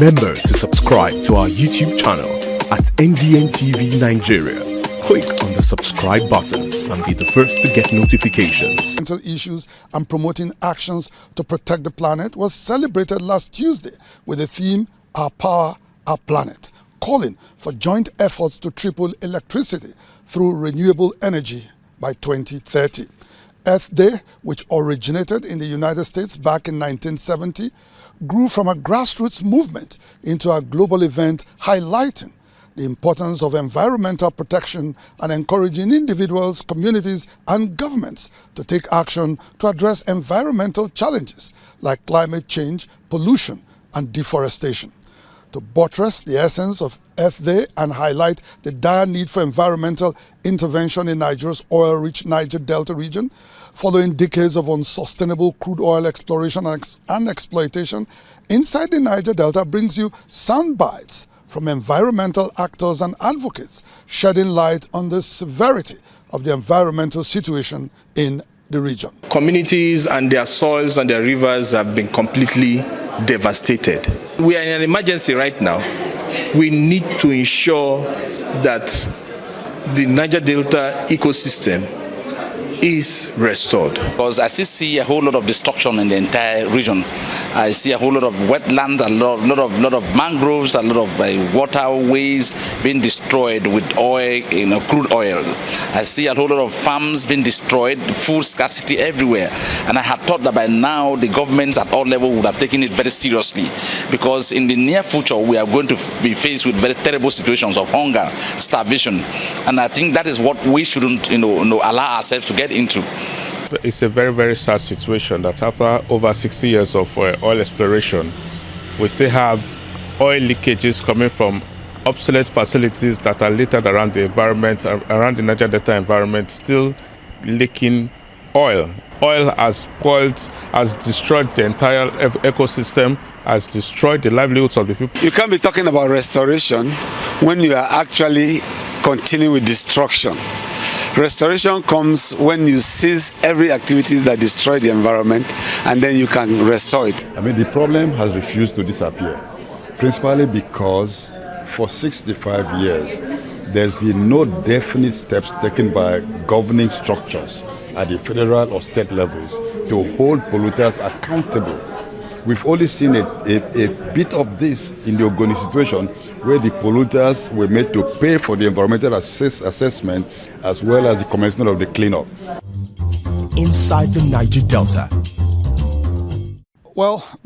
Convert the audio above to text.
Remember to subscribe to our YouTube channel at NDN Nigeria. Click on the subscribe button and be the first to get notifications. Environmental issues and promoting actions to protect the planet was celebrated last Tuesday with the theme Our Power, Our Planet, calling for joint efforts to triple electricity through renewable energy by 2030. Earth Day, which originated in the United States back in 1970, grew from a grassroots movement into a global event highlighting the importance of environmental protection and encouraging individuals, communities, and governments to take action to address environmental challenges like climate change, pollution, and deforestation. To buttress the essence of Earth Day and highlight the dire need for environmental intervention in Nigeria's oil-rich Niger Delta region, following decades of unsustainable crude oil exploration and exploitation, Inside the Niger Delta brings you sound bites from environmental actors and advocates, shedding light on the severity of the environmental situation in the region. Communities and their soils and their rivers have been completely devastated. We are in an emergency right now. We need to ensure that the Niger Delta ecosystem is restored. Because I still see a whole lot of destruction in the entire region. I see a whole lot of wetlands, a lot of mangroves, a lot of waterways being destroyed with oil, crude oil. I see a whole lot of farms being destroyed, food scarcity everywhere. And I had thought that by now the governments at all levels would have taken it very seriously, because in the near future we are going to be faced with very terrible situations of hunger, starvation, and I think that is what we shouldn't allow ourselves to get into. It's a very, very sad situation that after over 60 years of oil exploration, we still have oil leakages coming from obsolete facilities that are littered around the environment, around the Niger Delta environment, still leaking oil. Oil has spoiled, has destroyed the entire ecosystem, has destroyed the livelihoods of the people. You can't be talking about restoration when you are actually continuing with destruction. Restoration comes when you cease every activity that destroy the environment, and then you can restore it. I mean, the problem has refused to disappear, principally because for 65 years, there's been no definite steps taken by governing structures at the federal or state levels to hold polluters accountable. We've only seen a bit of this in the Ogoni situation, where the polluters were made to pay for the environmental assessment as well as the commencement of the cleanup. Inside the Niger Delta. Well,